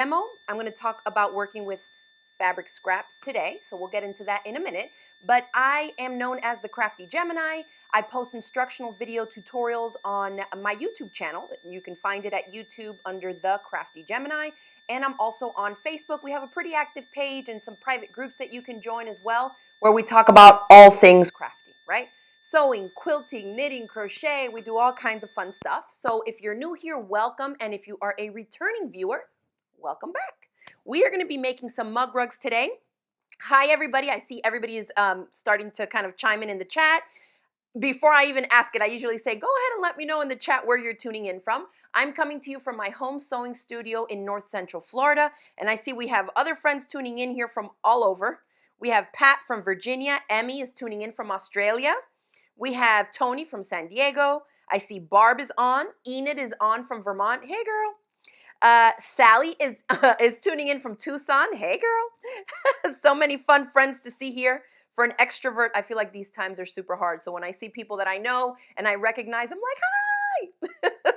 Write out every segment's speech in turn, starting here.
demo. I'm going to talk about working with fabric scraps today, so we'll get into that in a minute. But I am known as the Crafty Gemini. I post instructional video tutorials on my YouTube channel. You can find it at YouTube under the Crafty Gemini. And I'm also on Facebook. We have a pretty active page and some private groups that you can join as well, where we talk about all things crafty, right? Sewing, quilting, knitting, crochet, we do all kinds of fun stuff. So if you're new here, welcome. And if you are a returning viewer, welcome back. We are going to be making some mug rugs today. Hi, everybody. I see everybody is starting to kind of chime in the chat. Before I even ask it, I usually say, go ahead and let me know in the chat where you're tuning in from. I'm coming to you from my home sewing studio in North Central Florida, and I see we have other friends tuning in here from all over. We have Pat from Virginia. Emmy is tuning in from Australia. We have Tony from San Diego. I see Barb is on. Enid is on from Vermont. Hey, girl. Sally is tuning in from Tucson. Hey, girl. So many fun friends to see here. For an extrovert, I feel like these times are super hard. So when I see people that I know and I recognize, I'm like, hi.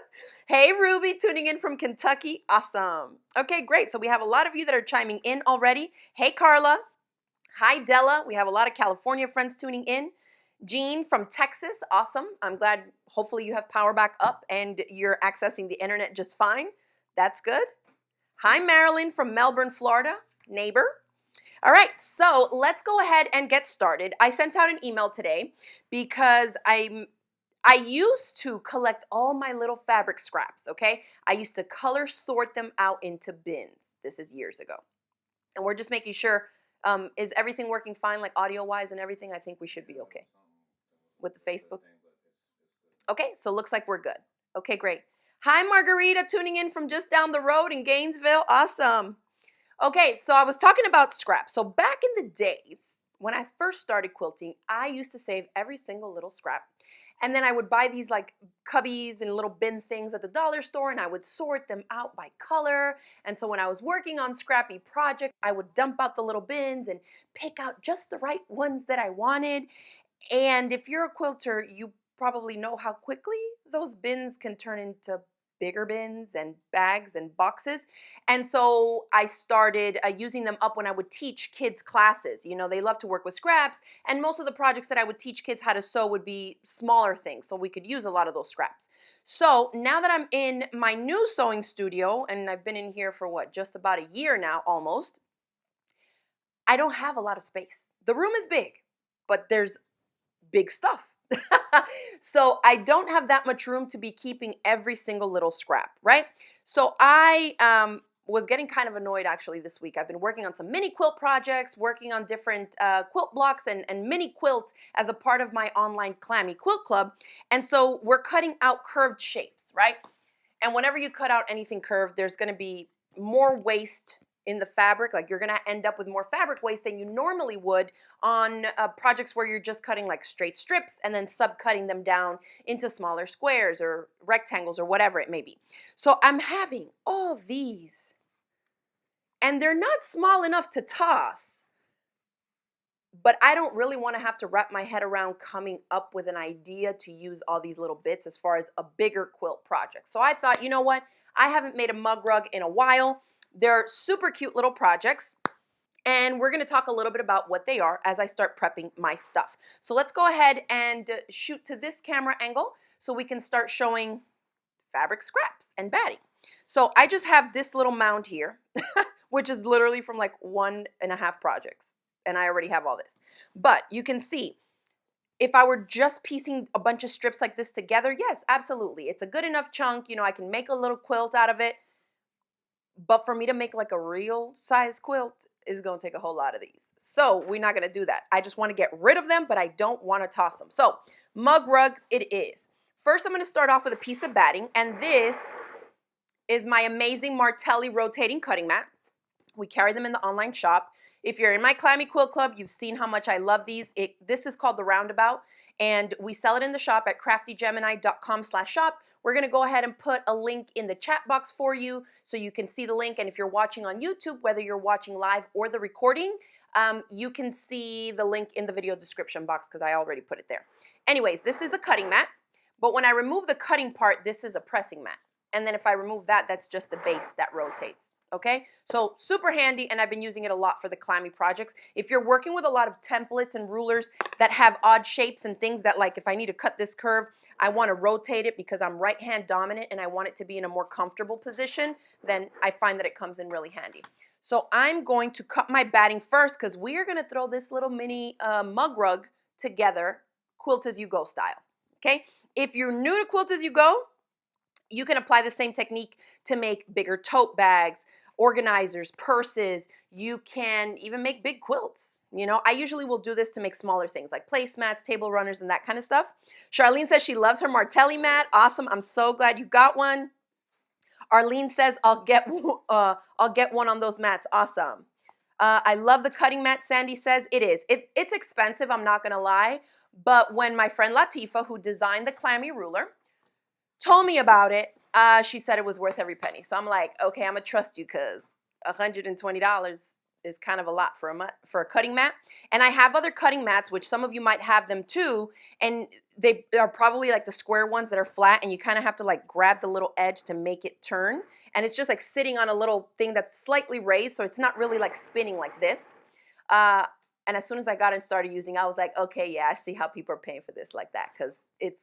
Hey, Ruby, tuning in from Kentucky. Awesome. Okay, great. So we have a lot of you that are chiming in already. Hey, Carla. Hi, Della. We have a lot of California friends tuning in. Jean from Texas. Awesome. I'm glad. Hopefully you have power back up and you're accessing the internet just fine. That's good. Hi, Marilyn from Melbourne, Florida. Neighbor. All right, so let's go ahead and get started. I sent out an email today because I used to collect all my little fabric scraps, okay? I used to color sort them out into bins. This is years ago. And we're just making sure, is everything working fine, like audio-wise and everything? I think we should be okay with the Facebook. Okay, so looks like we're good. Okay, great. Hi, Margarita, tuning in from just down the road in Gainesville. Awesome. Okay, so I was talking about scraps. So back in the days, when I first started quilting, I used to save every single little scrap. And then I would buy these like cubbies and little bin things at the dollar store, and I would sort them out by color. And so when I was working on scrappy projects, I would dump out the little bins and pick out just the right ones that I wanted. And if you're a quilter, you probably know how quickly those bins can turn into bigger bins and bags and boxes. And so I started using them up when I would teach kids classes. You know, they love to work with scraps, and most of the projects that I would teach kids how to sew would be smaller things, so we could use a lot of those scraps. So now that I'm in my new sewing studio, and I've been in here for what, just about a year now almost, I don't have a lot of space. The room is big, but there's big stuff. So I don't have that much room to be keeping every single little scrap, right? So I was getting kind of annoyed actually this week. I've been working on some mini quilt projects, working on different quilt blocks and mini quilts as a part of my online Clammy Quilt Club. And so we're cutting out curved shapes, right? And whenever you cut out anything curved, there's going to be more waste in the fabric. Like, you're going to end up with more fabric waste than you normally would on projects where you're just cutting like straight strips and then subcutting them down into smaller squares or rectangles or whatever it may be. So I'm having all these, and they're not small enough to toss, but I don't really want to have to wrap my head around coming up with an idea to use all these little bits as far as a bigger quilt project. So I thought, you know what? I haven't made a mug rug in a while. They're super cute little projects, and we're going to talk a little bit about what they are as I start prepping my stuff. So let's go ahead and shoot to this camera angle so we can start showing fabric scraps and batting. So I just have this little mound here, which is literally from like 1.5 projects, and I already have all this. But you can see, if I were just piecing a bunch of strips like this together, yes, absolutely. It's a good enough chunk. You know, I can make a little quilt out of it. But for me to make like a real size quilt is going to take a whole lot of these. So we're not going to do that. I just want to get rid of them, but I don't want to toss them. So mug rugs it is. First, I'm going to start off with a piece of batting, and this is my amazing Martelli rotating cutting mat. We carry them in the online shop. If you're in my Clammy Quilt Club, you've seen how much I love these. This is called the Roundabout, and we sell it in the shop at craftygemini.com/shop. We're going to go ahead and put a link in the chat box for you so you can see the link. And if you're watching on YouTube, whether you're watching live or the recording, you can see the link in the video description box because I already put it there. Anyways, this is a cutting mat, but when I remove the cutting part, this is a pressing mat. And then if I remove that, that's just the base that rotates, okay? So super handy, and I've been using it a lot for the clammy projects. If you're working with a lot of templates and rulers that have odd shapes and things that, like, if I need to cut this curve, I want to rotate it because I'm right hand dominant and I want it to be in a more comfortable position, then I find that it comes in really handy. So I'm going to cut my batting first because we are going to throw this little mini mug rug together, quilt as you go style, okay? If you're new to quilt as you go, you can apply the same technique to make bigger tote bags, organizers, purses. You can even make big quilts. You know, I usually will do this to make smaller things like placemats, table runners, and that kind of stuff. Charlene says she loves her Martelli mat. Awesome. I'm so glad you got one. Arlene says I'll get one on those mats. Awesome. I love the cutting mat. Sandy says it is. It's expensive, I'm not gonna lie. But when my friend Latifa, who designed the clammy ruler, told me about it, she said it was worth every penny. So I'm like, okay, I'm gonna trust you because $120 is kind of a lot for a cutting mat. And I have other cutting mats, which some of you might have them too, and they are probably like the square ones that are flat, and you kind of have to like grab the little edge to make it turn. And it's just like sitting on a little thing that's slightly raised, so it's not really like spinning like this. And as soon as I got and started using, I was like, okay, yeah, I see how people are paying for this like that because it's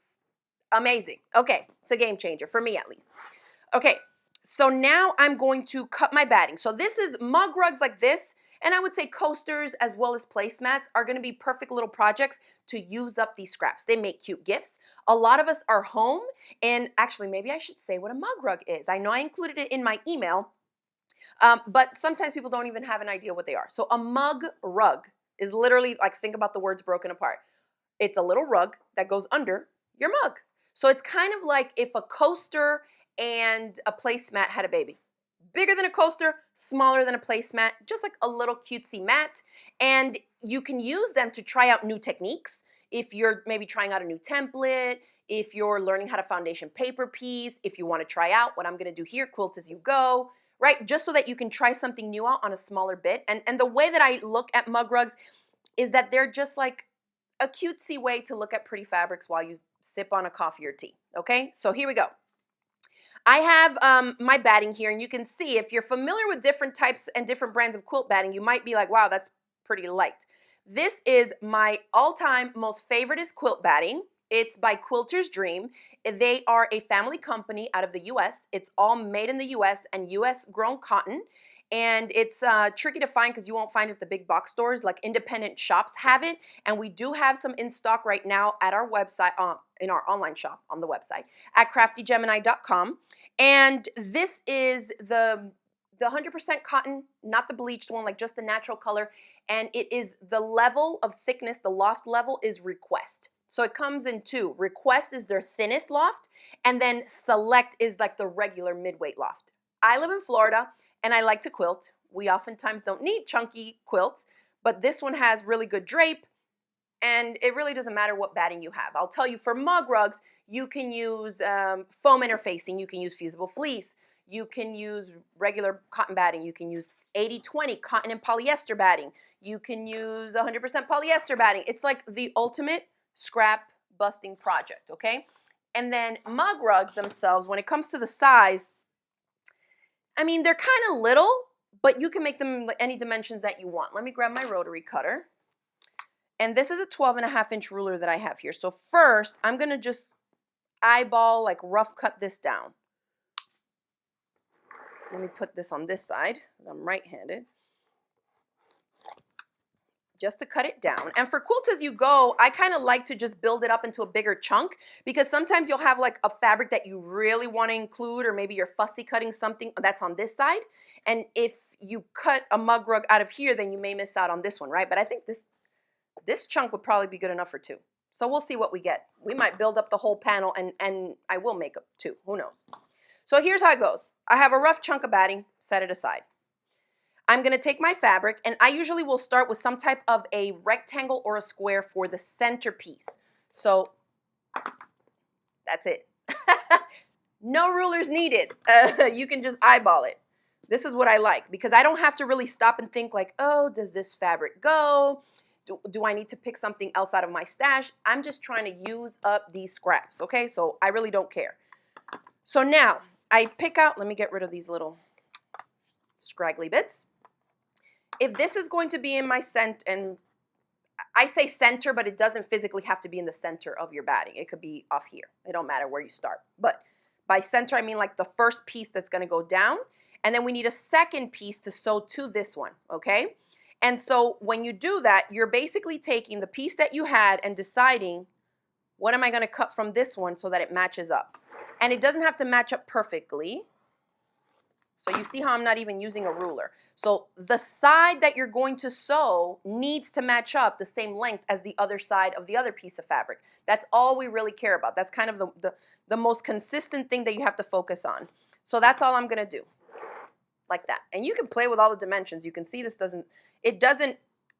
amazing. Okay, it's a game changer, for me at least. Okay, so now I'm going to cut my batting. So this is mug rugs like this, and I would say coasters as well as placemats are gonna be perfect little projects to use up these scraps. They make cute gifts. A lot of us are home, and actually maybe I should say what a mug rug is. I know I included it in my email, but sometimes people don't even have an idea what they are. So a mug rug is literally like, think about the words broken apart. It's a little rug that goes under your mug. So it's kind of like if a coaster and a placemat had a baby. Bigger than a coaster, smaller than a placemat, just like a little cutesy mat. And you can use them to try out new techniques. If you're maybe trying out a new template, if you're learning how to foundation paper piece, if you want to try out what I'm going to do here, quilt as you go, right? Just so that you can try something new out on a smaller bit. And the way that I look at mug rugs is that they're just like a cutesy way to look at pretty fabrics while you sip on a coffee or tea, okay? So here we go. I have my batting here, and you can see if you're familiar with different types and different brands of quilt batting, you might be like, wow, that's pretty light. This is my all-time most favoriteest quilt batting. It's by Quilter's Dream. They are a family company out of the US. It's all made in the US and US grown cotton. And it's tricky to find because you won't find it at the big box stores. Like independent shops have it. And we do have some in stock right now at our website, in our online shop on the website at craftygemini.com. And this is the 100% cotton, not the bleached one, like just the natural color. And it is the level of thickness, the loft level is request. So it comes in two. Request is their thinnest loft, and then select is like the regular mid-weight loft. I live in Florida, and I like to quilt. We oftentimes don't need chunky quilts, but this one has really good drape, and it really doesn't matter what batting you have. I'll tell you, for mug rugs, you can use foam interfacing, you can use fusible fleece, you can use regular cotton batting, you can use 80-20 cotton and polyester batting, you can use 100% polyester batting. It's like the ultimate scrap busting project, okay? And then mug rugs themselves, when it comes to the size, I mean, they're kind of little, but you can make them any dimensions that you want. Let me grab my rotary cutter. And this is a 12.5-inch ruler that I have here. So first, I'm going to just eyeball, like rough cut this down. Let me put this on this side. I'm right-handed. Just to cut it down. And for quilt as you go, I kind of like to just build it up into a bigger chunk because sometimes you'll have like a fabric that you really want to include, or maybe you're fussy cutting something that's on this side. And if you cut a mug rug out of here, then you may miss out on this one, right? But I think this chunk would probably be good enough for two. So we'll see what we get. We might build up the whole panel, and I will make up two. Who knows? So here's how it goes. I have a rough chunk of batting, set it aside. I'm going to take my fabric, and I usually will start with some type of a rectangle or a square for the centerpiece. So that's it. No rulers needed. You can just eyeball it. This is what I like because I don't have to really stop and think like, oh, does this fabric go? Do I need to pick something else out of my stash? I'm just trying to use up these scraps, okay? So I really don't care. So now I pick out, let me get rid of these little scraggly bits. If this is going to be in my center, and I say center, but it doesn't physically have to be in the center of your batting. It could be off here. It don't matter where you start. But by center, I mean like the first piece that's going to go down. And then we need a second piece to sew to this one, okay? And so when you do that, you're basically taking the piece that you had and deciding, what am I going to cut from this one so that it matches up? And it doesn't have to match up perfectly. So you see how I'm not even using a ruler. So the side that you're going to sew needs to match up the same length as the other side of the other piece of fabric. That's all we really care about. That's kind of the most consistent thing that you have to focus on. So that's all I'm going to do. Like that. And you can play with all the dimensions. You can see this doesn't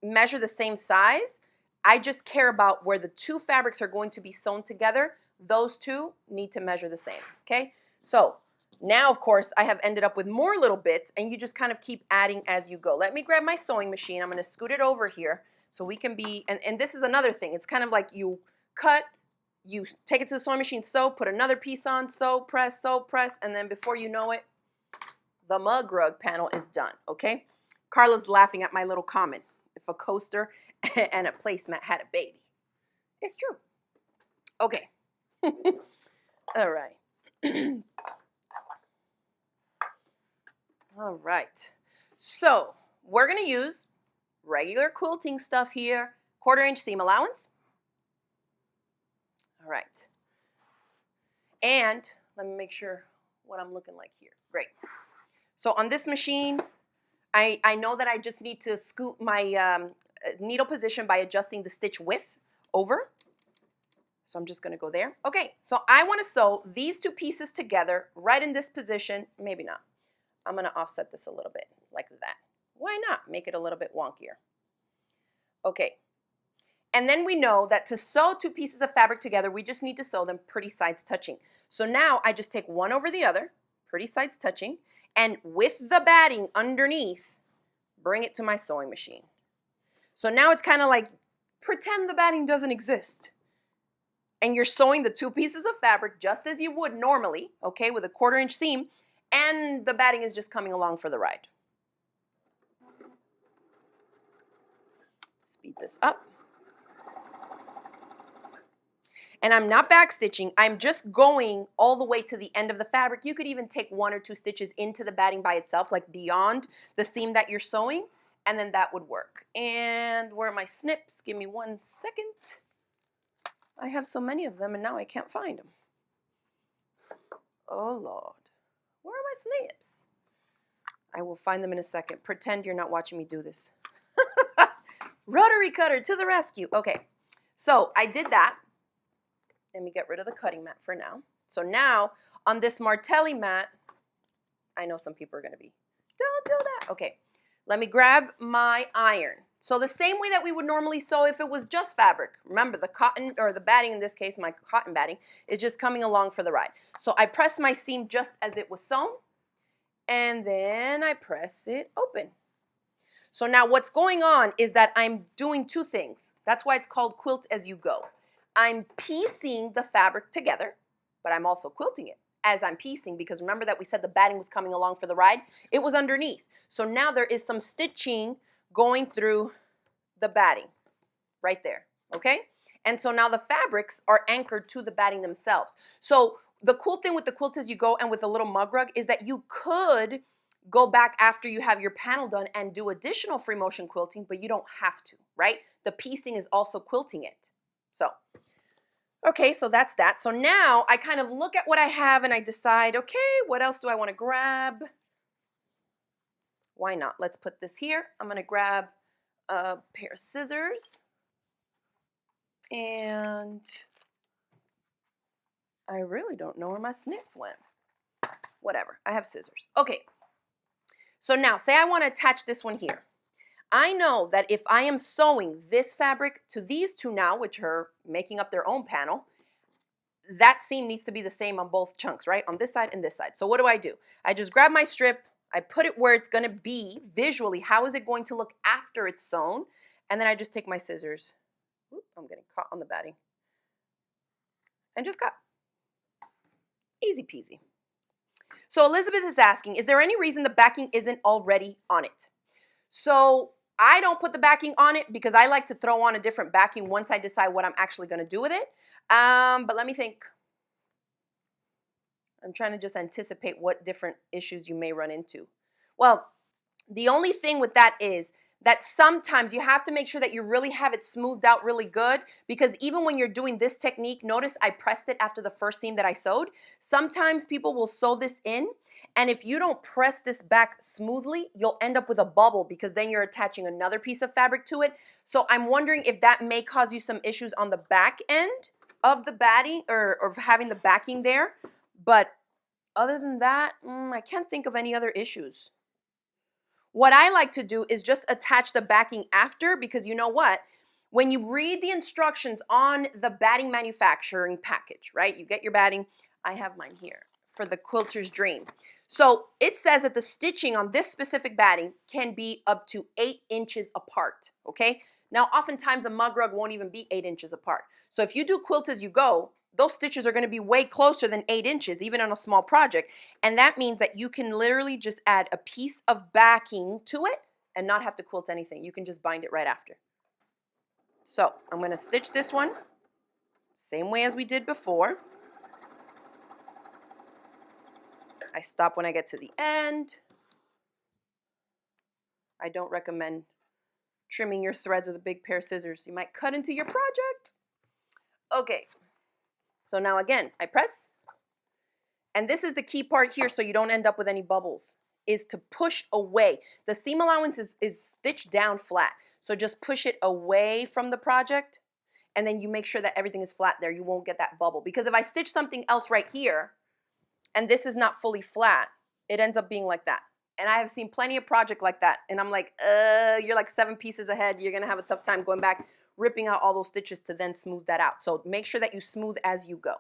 measure the same size. I just care about where the two fabrics are going to be sewn together. Those two need to measure the same. Okay? So now, of course, I have ended up with more little bits, and you just kind of keep adding as you go. Let me grab my sewing machine. I'm going to scoot it over here so we can be, and this is another thing. It's kind of like you cut, you take it to the sewing machine, sew, put another piece on, sew, press, and then before you know it, the mug rug panel is done, okay? Carla's laughing at my little comment. If a coaster and a placemat had a baby. It's true. Okay. All right. All right, so we're going to use regular quilting stuff here, 1/4 inch seam allowance. All right, and let me make sure what I'm looking like here. Great. So on this machine, I know that I just need to scoot my needle position by adjusting the stitch width over. So I'm just going to go there. Okay, so I want to sew these two pieces together right in this position. Maybe not. I'm going to offset this a little bit like that. Why not? Make it a little bit wonkier. Okay. And then we know that to sew two pieces of fabric together, we just need to sew them pretty sides touching. So now I just take one over the other, pretty sides touching, and with the batting underneath, bring it to my sewing machine. So now it's kind of like, pretend the batting doesn't exist. And you're sewing the two pieces of fabric just as you would normally, okay, with a 1/4 inch seam, and the batting is just coming along for the ride. Speed this up. And I'm not back stitching. I'm just going all the way to the end of the fabric. You could even take 1 or 2 stitches into the batting by itself, like beyond the seam that you're sewing, and then that would work. And where are my snips? Give me 1 second. I have so many of them, and now I can't find them. Oh, Lord. Where are my snips? I will find them in a second. Pretend you're not watching me do this. Rotary cutter to the rescue. Okay, so I did that. Let me get rid of the cutting mat for now. So now on this Martelli mat, I know some people are going to be, don't do that. Okay, let me grab my iron. So the same way that we would normally sew if it was just fabric. Remember, the cotton, or the batting in this case, my cotton batting, is just coming along for the ride. So I press my seam just as it was sewn, and then I press it open. So now what's going on is that I'm doing 2 things. That's why it's called quilt as you go. I'm piecing the fabric together, but I'm also quilting it as I'm piecing, because remember that we said the batting was coming along for the ride? It was underneath. So now there is some stitching going through the batting right there, okay? And so now the fabrics are anchored to the batting themselves. So the cool thing with the quilt as you go and with the little mug rug is that you could go back after you have your panel done and do additional free motion quilting, but you don't have to, right? The piecing is also quilting it. So, okay, so that's that. So now I kind of look at what I have and I decide, okay, what else do I want to grab? Why not? Let's put this here. I'm going to grab a pair of scissors, and I really don't know where my snips went. Whatever, I have scissors. Okay, so now say I want to attach this one here. I know that if I am sewing this fabric to these two now, which are making up their own panel, that seam needs to be the same on both chunks, right? On this side and this side. So what do? I just grab my strip, I put it where it's going to be visually. How is it going to look after it's sewn? And then I just take my scissors. Oop, I'm getting caught on the batting. And just cut. Easy peasy. So Elizabeth is asking, is there any reason the backing isn't already on it? So I don't put the backing on it because I like to throw on a different backing once I decide what I'm actually going to do with it. But let me think. I'm trying to just anticipate what different issues you may run into. Well, the only thing with that is that sometimes you have to make sure that you really have it smoothed out really good, because even when you're doing this technique, notice I pressed it after the first seam that I sewed. Sometimes people will sew this in, and if you don't press this back smoothly, you'll end up with a bubble because then you're attaching another piece of fabric to it. So I'm wondering if that may cause you some issues on the back end of the batting or having the backing there. But other than that, I can't think of any other issues. What I like to do is just attach the backing after, because you know what? When you read the instructions on the batting manufacturing package, right? You get your batting. I have mine here for the quilter's dream. So it says that the stitching on this specific batting can be up to 8 inches apart, okay? Now, oftentimes a mug rug won't even be 8 inches apart. So if you do quilt as you go, those stitches are going to be way closer than 8 inches, even on a small project. And that means that you can literally just add a piece of backing to it and not have to quilt anything. You can just bind it right after. So I'm going to stitch this one same way as we did before. I stop when I get to the end. I don't recommend trimming your threads with a big pair of scissors. You might cut into your project. Okay, so now again, I press. And this is the key part here so you don't end up with any bubbles, is to push away. The seam allowance is stitched down flat. So just push it away from the project, and then you make sure that everything is flat there. You won't get that bubble. Because if I stitch something else right here, and this is not fully flat, it ends up being like that. And I have seen plenty of projects like that. And I'm like, you're like 7 pieces ahead. You're going to have a tough time going back, ripping out all those stitches to then smooth that out. So make sure that you smooth as you go.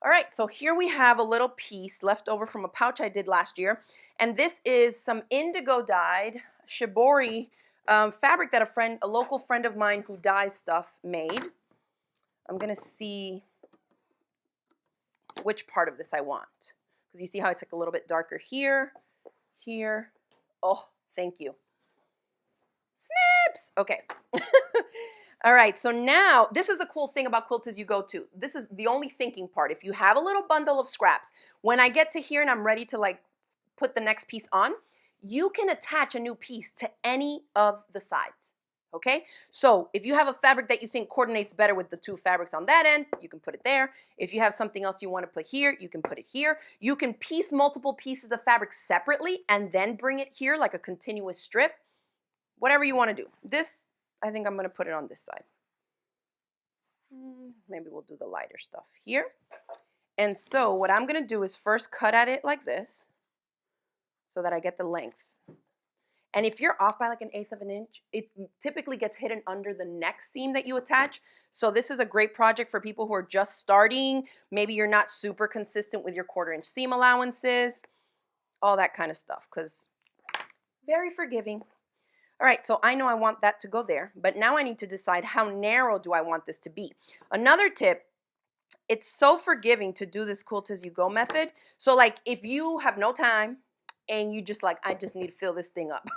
All right, so here we have a little piece left over from a pouch I did last year. And this is some indigo dyed shibori fabric that a local friend of mine who dyes stuff made. I'm going to see which part of this I want. Because you see how it's like a little bit darker here, here. Oh, thank you. Snaps! Okay. All right, so now, this is the cool thing about Quilt As You Go too. This is the only thinking part. If you have a little bundle of scraps, when I get to here and I'm ready to like put the next piece on, you can attach a new piece to any of the sides, okay? So if you have a fabric that you think coordinates better with the 2 fabrics on that end, you can put it there. If you have something else you want to put here, you can put it here. You can piece multiple pieces of fabric separately and then bring it here like a continuous strip. Whatever you want to do. This, I think I'm going to put it on this side. Maybe we'll do the lighter stuff here. And so what I'm going to do is first cut at it like this so that I get the length. And if you're off by like 1/8 of an inch, it typically gets hidden under the next seam that you attach. So this is a great project for people who are just starting. Maybe you're not super consistent with your 1/4 inch seam allowances, all that kind of stuff, because very forgiving. All right, so I know I want that to go there, but now I need to decide how narrow do I want this to be. Another tip, it's so forgiving to do this Quilt As You Go method. So like if you have no time and you just like, I just need to fill this thing up,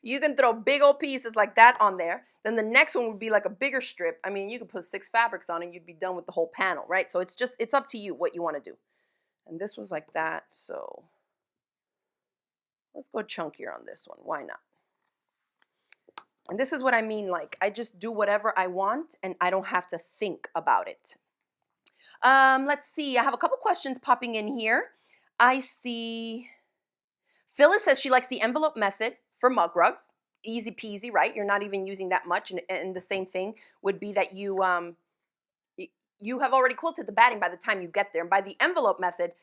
you can throw big old pieces like that on there. Then the next one would be like a bigger strip. I mean, you could put 6 fabrics on and you'd be done with the whole panel, right? So it's up to you what you want to do. And this was like that, so let's go chunkier on this one. Why not? And this is what I mean, like, I just do whatever I want and I don't have to think about it. Let's see, I have a couple questions popping in here. I see Phyllis says she likes the envelope method for mug rugs. Easy peasy, right? You're not even using that much. And the same thing would be that you have already quilted the batting by the time you get there. And by the envelope method,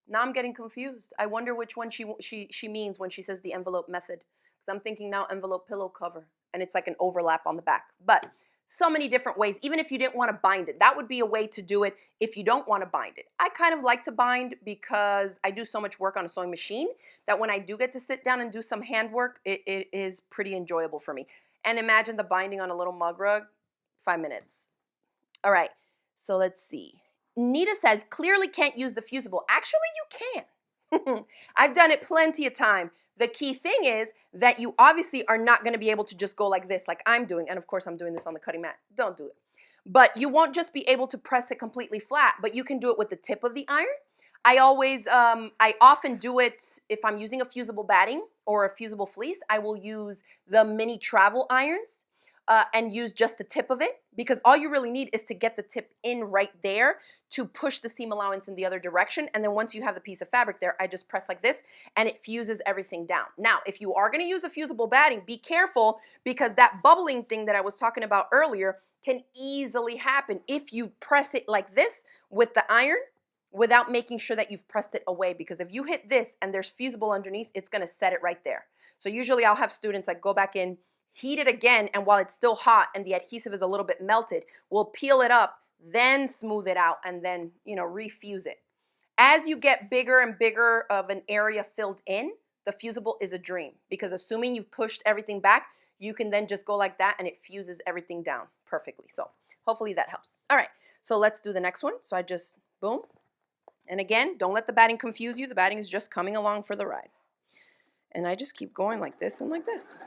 now I'm getting confused. I wonder which one she means when she says the envelope method. Because I'm thinking now envelope pillow cover. And it's like an overlap on the back. But so many different ways, even if you didn't want to bind it. That would be a way to do it if you don't want to bind it. I kind of like to bind because I do so much work on a sewing machine that when I do get to sit down and do some handwork, it is pretty enjoyable for me. And imagine the binding on a little mug rug, 5 minutes. All right, so let's see. Nita says, clearly can't use the fusible. Actually, you can. I've done it plenty of time. The key thing is that you obviously are not going to be able to just go like this, like I'm doing. And of course, I'm doing this on the cutting mat. Don't do it. But you won't just be able to press it completely flat, but you can do it with the tip of the iron. I often do it if I'm using a fusible batting or a fusible fleece. I will use the mini travel irons and use just the tip of it, because all you really need is to get the tip in right there to push the seam allowance in the other direction. And then once you have the piece of fabric there, I just press like this and it fuses everything down. Now, if you are going to use a fusible batting, be careful, because that bubbling thing that I was talking about earlier can easily happen if you press it like this with the iron without making sure that you've pressed it away, because if you hit this and there's fusible underneath, it's going to set it right there. So usually I'll have students like go back in, heat it again, and while it's still hot and the adhesive is a little bit melted, we'll peel it up, then smooth it out, and then, you know, refuse it. As you get bigger and bigger of an area filled in, the fusible is a dream, because assuming you've pushed everything back, you can then just go like that and it fuses everything down perfectly. So hopefully that helps. All right, so let's do the next one. So I just, boom. And again, don't let the batting confuse you. The batting is just coming along for the ride. And I just keep going like this and like this.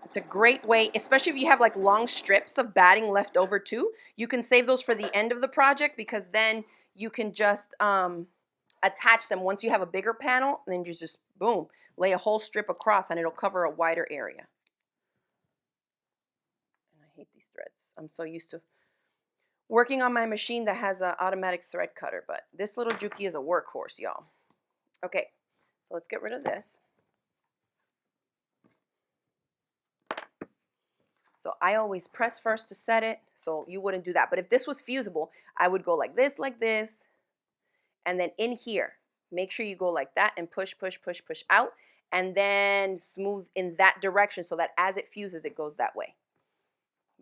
It's a great way, especially if you have like long strips of batting left over too. You can save those for the end of the project, because then you can just attach them once you have a bigger panel, and then you just, boom, lay a whole strip across and it'll cover a wider area. And I hate these threads. I'm so used to working on my machine that has an automatic thread cutter, but this little Juki is a workhorse, y'all. Okay, so let's get rid of this. So I always press first to set it, so you wouldn't do that. But if this was fusible, I would go like this, and then in here, make sure you go like that and push, push, push, push out, and then smooth in that direction so that as it fuses, it goes that way.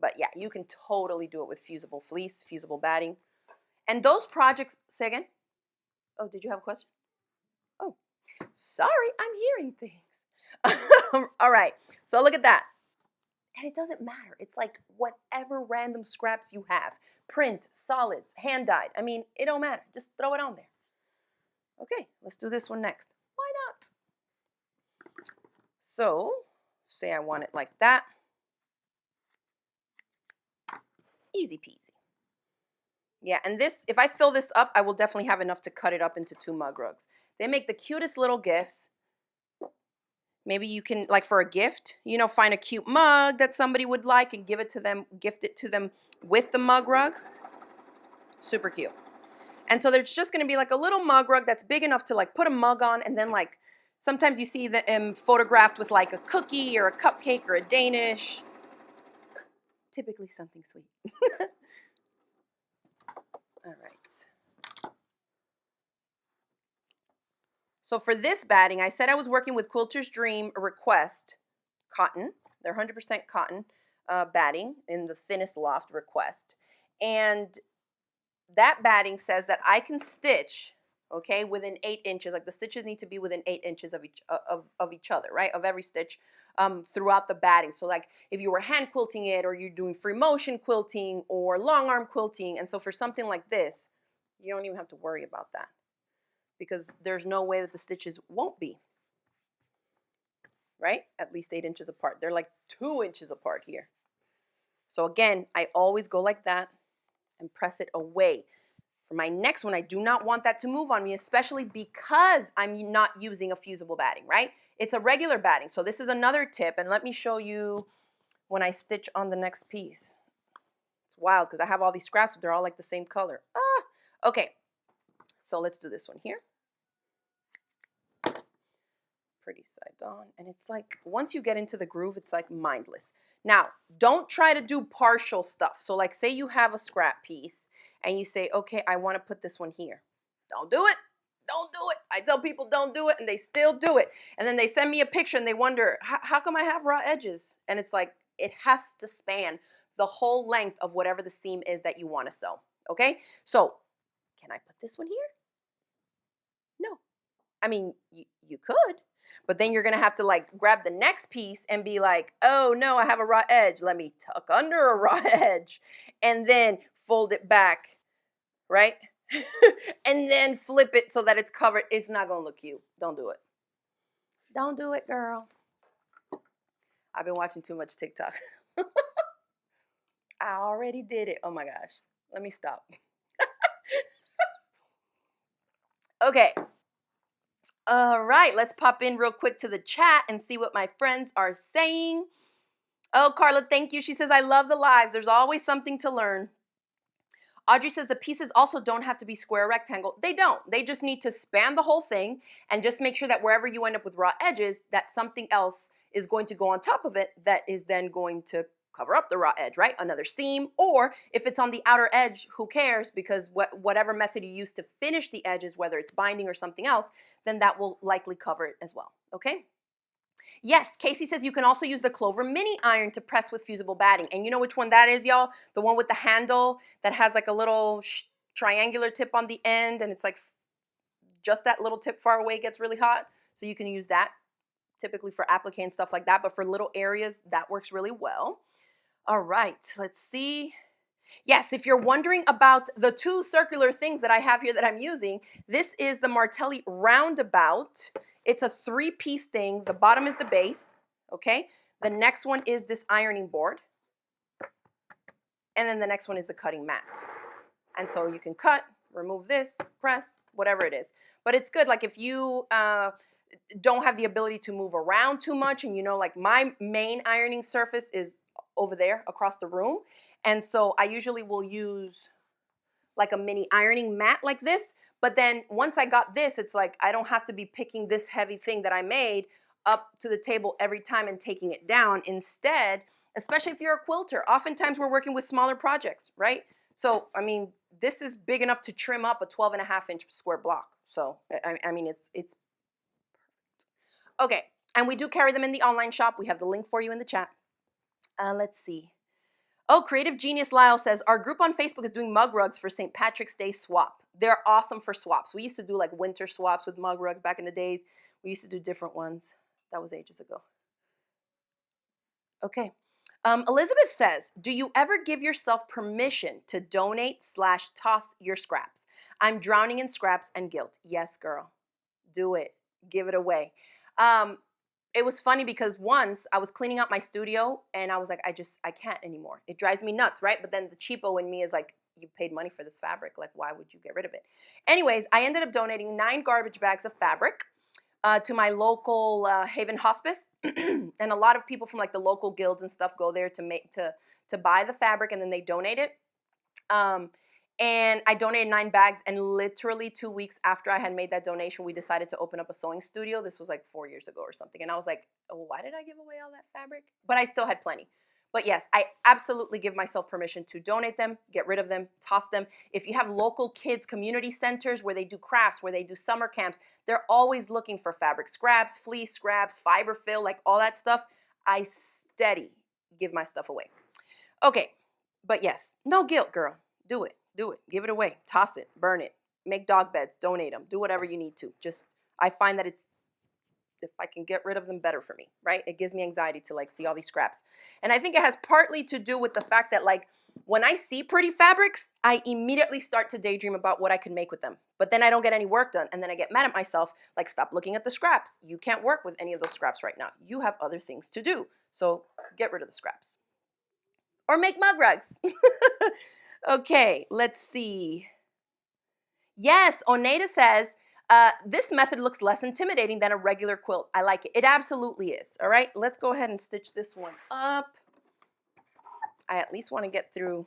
But yeah, you can totally do it with fusible fleece, fusible batting. And those projects, say again? Oh, did you have a question? Oh, sorry, I'm hearing things. All right, so look at that. And it doesn't matter. It's like whatever random scraps you have. Print, solids, hand dyed. I mean, it don't matter. Just throw it on there. Okay, let's do this one next. Why not? So, say I want it like that. Easy peasy. Yeah, and this, if I fill this up, I will definitely have enough to cut it up into 2 mug rugs. They make the cutest little gifts. Maybe you can, like for a gift, you know, find a cute mug that somebody would like and give it to them, gift it to them with the mug rug. Super cute. And so there's just going to be like a little mug rug that's big enough to like put a mug on, and then like sometimes you see them photographed with like a cookie or a cupcake or a Danish. Typically something sweet. All right. So for this batting, I said I was working with Quilter's Dream Request cotton. They're 100% cotton batting in the thinnest loft Request. And that batting says that I can stitch, okay, within 8 inches. Like the stitches need to be within 8 inches of each other, right? Of every stitch throughout the batting. So like if you were hand quilting it, or you're doing free motion quilting or long arm quilting. And so for something like this, you don't even have to worry about that, because there's no way that the stitches won't be, right? At least 8 inches apart. They're like 2 inches apart here. So again, I always go like that and press it away. For my next one, I do not want that to move on me, especially because I'm not using a fusible batting, right? It's a regular batting. So this is another tip, and let me show you when I stitch on the next piece. It's wild because I have all these scraps, but they're all like the same color. Okay, so let's do this one here. Pretty side on, and it's like once you get into the groove, it's like mindless. Now, don't try to do partial stuff. So like say you have a scrap piece and you say, okay, I want to put this one here. Don't do it. Don't do it. I tell people don't do it, and they still do it. And then they send me a picture and they wonder, how come I have raw edges? And it's like, it has to span the whole length of whatever the seam is that you want to sew. Okay, so can I put this one here? No. I mean, you could. But then you're going to have to like grab the next piece and be like, oh no, I have a raw edge. Let me tuck under a raw edge and then fold it back right? And then flip it so that it's covered. It's not gonna look cute. Don't do it. Don't do it, girl. I've been watching too much TikTok. I already did it. Oh my gosh. Let me stop. Okay. All right. Let's pop in real quick to the chat and see what my friends are saying. Oh, Carla, thank you. She says, I love the lives. There's always something to learn. Audrey says the pieces also don't have to be square or rectangle. They don't. They just need to span the whole thing and just make sure that wherever you end up with raw edges, that something else is going to go on top of it that is then going to cover up the raw edge, right? Another seam, or if it's on the outer edge, who cares? Because whatever method you use to finish the edges, whether it's binding or something else, then that will likely cover it as well, okay? Yes, Casey says you can also use the Clover mini iron to press with fusible batting. And you know which one that is, y'all? The one with the handle that has like a little triangular tip on the end, and it's like just that little tip far away gets really hot. So you can use that typically for applique and stuff like that, but for little areas, that works really well. All right, let's see. Yes, if you're wondering about the two circular things that I have here that I'm using, this is the Martelli Roundabout. It's a 3-piece thing. The bottom is the base, okay? The next one is this ironing board. And then the next one is the cutting mat. And so you can cut, remove this, press, whatever it is. But it's good, like if you don't have the ability to move around too much, and you know, like my main ironing surface is over there across the room. And so I usually will use like a mini ironing mat like this. But then once I got this, it's like I don't have to be picking this heavy thing that I made up to the table every time and taking it down. Instead, especially if you're a quilter, oftentimes we're working with smaller projects, right? So, I mean, this is big enough to trim up a 12.5-inch square block. So, I mean, it's okay. And we do carry them in the online shop. We have the link for you in the chat. Let's see. Oh, Creative Genius Lyle says, our group on Facebook is doing mug rugs for St. Patrick's Day swap. They're awesome for swaps. We used to do like winter swaps with mug rugs back in the days. We used to do different ones. That was ages ago. Okay. Elizabeth says, do you ever give yourself permission to donate/toss your scraps? I'm drowning in scraps and guilt. Yes, girl. Do it. Give it away. It was funny because once I was cleaning out my studio and I was like, I can't anymore. It drives me nuts, right? But then the cheapo in me is like, you paid money for this fabric. Like, why would you get rid of it? Anyways, I ended up donating 9 garbage bags of fabric to my local Haven Hospice. And a lot of people from like the local guilds and stuff go there to buy the fabric, and then they donate it. And I donated 9 bags, and literally 2 weeks after I had made that donation, we decided to open up a sewing studio. This was like 4 years ago or something. And I was like, oh, why did I give away all that fabric? But I still had plenty. But yes, I absolutely give myself permission to donate them, get rid of them, toss them. If you have local kids community centers where they do crafts, where they do summer camps, they're always looking for fabric scraps, fleece scraps, fiber fill, like all that stuff. I steady give my stuff away. Okay, but yes, no guilt, girl. Do it. Do it. Give it away. Toss it. Burn it. Make dog beds. Donate them. Do whatever you need to. Just, I find that it's, if I can get rid of them, better for me, right? It gives me anxiety to like see all these scraps. And I think it has partly to do with the fact that like when I see pretty fabrics, I immediately start to daydream about what I could make with them. But then I don't get any work done. And then I get mad at myself, like, stop looking at the scraps. You can't work with any of those scraps right now. You have other things to do. So get rid of the scraps. Or make mug rugs. Okay, let's see. Yes, Oneida says, this method looks less intimidating than a regular quilt. I like it. It absolutely is. All right, let's go ahead and stitch this one up. I at least want to get through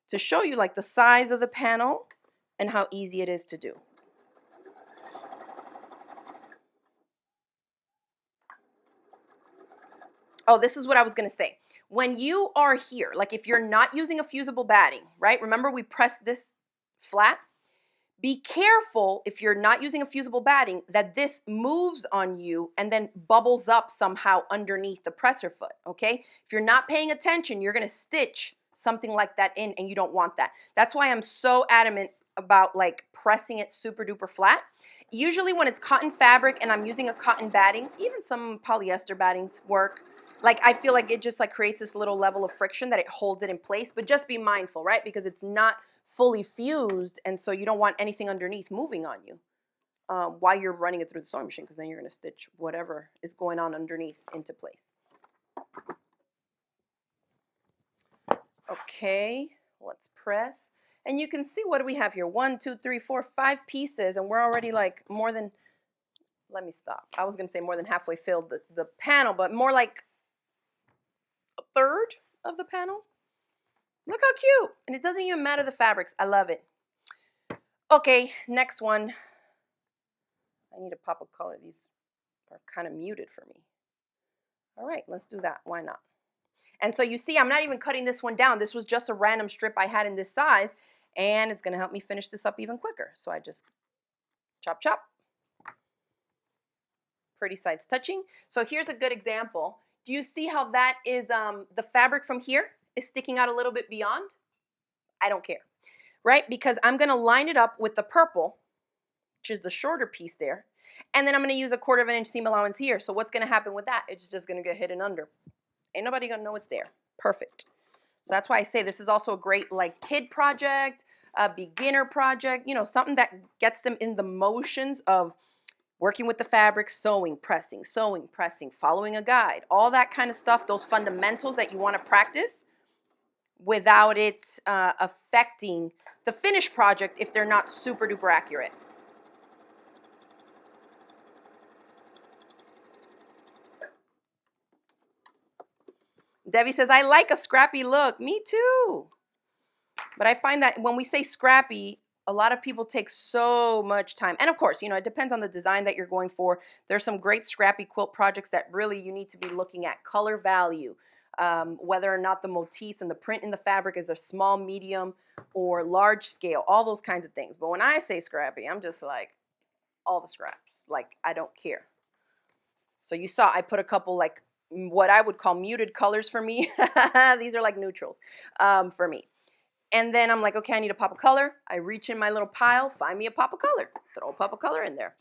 to show you like the size of the panel and how easy it is to do. Oh, this is what I was going to say. When you are here, like if you're not using a fusible batting, right? Remember we pressed this flat? Be careful if you're not using a fusible batting that this moves on you and then bubbles up somehow underneath the presser foot, okay? If you're not paying attention, you're gonna stitch something like that in, and you don't want that. That's why I'm so adamant about like pressing it super duper flat. Usually when it's cotton fabric and I'm using a cotton batting, even some polyester battings work, like I feel like it just like creates this little level of friction that it holds it in place, but just be mindful, right? Because it's not fully fused, and so you don't want anything underneath moving on you while you're running it through the sewing machine, because then you're going to stitch whatever is going on underneath into place. Okay, let's press. And you can see, what do we have here? 1, 2, 3, 4, 5 pieces, and we're already like more than, let me stop. I was going to say more than halfway filled the panel, but more like a third of the panel. Look how cute. And it doesn't even matter the fabrics. I love it. Okay, next one. I need a pop of color. These are kind of muted for me. All right, let's do that. Why not? And so you see, I'm not even cutting this one down. This was just a random strip I had in this size, and it's going to help me finish this up even quicker. So I just chop, chop. Pretty sides touching. So here's a good example. Do you see how that is, the fabric from here is sticking out a little bit beyond? I don't care, right? Because I'm going to line it up with the purple, which is the shorter piece there. And then I'm going to use a 1/4 inch seam allowance here. So what's going to happen with that? It's just going to get hidden under. Ain't nobody going to know it's there. Perfect. So that's why I say this is also a great like kid project, a beginner project, you know, something that gets them in the motions of working with the fabric, sewing, pressing, following a guide, all that kind of stuff, those fundamentals that you want to practice without it affecting the finished project if they're not super duper accurate. Debbie says, I like a scrappy look. Me too. But I find that when we say scrappy, a lot of people take so much time. And of course, you know, it depends on the design that you're going for. There's some great scrappy quilt projects that really you need to be looking at color value, whether or not the motifs and the print in the fabric is a small, medium, or large scale, all those kinds of things. But when I say scrappy, I'm just like all the scraps. Like, I don't care. So you saw I put a couple like what I would call muted colors for me. These are like neutrals for me. And then I'm like, okay, I need a pop of color. I reach in my little pile, find me a pop of color. Throw a pop of color in there.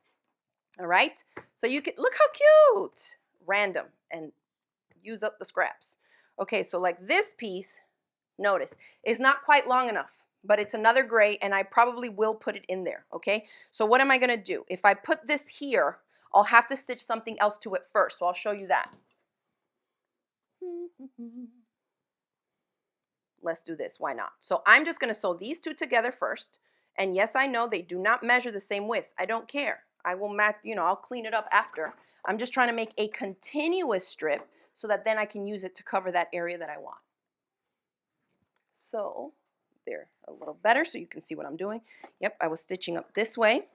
All right. So you can look how cute. Random, and use up the scraps. Okay, so like this piece, notice, is not quite long enough, but it's another gray, and I probably will put it in there. Okay. So what am I going to do? If I put this here, I'll have to stitch something else to it first. So I'll show you that. Let's do this. Why not? So I'm just going to sew these two together first. And yes, I know they do not measure the same width. I don't care. I will match, you know, I'll clean it up after. I'm just trying to make a continuous strip so that then I can use it to cover that area that I want. So there, a little better so you can see what I'm doing. Yep, I was stitching up this way.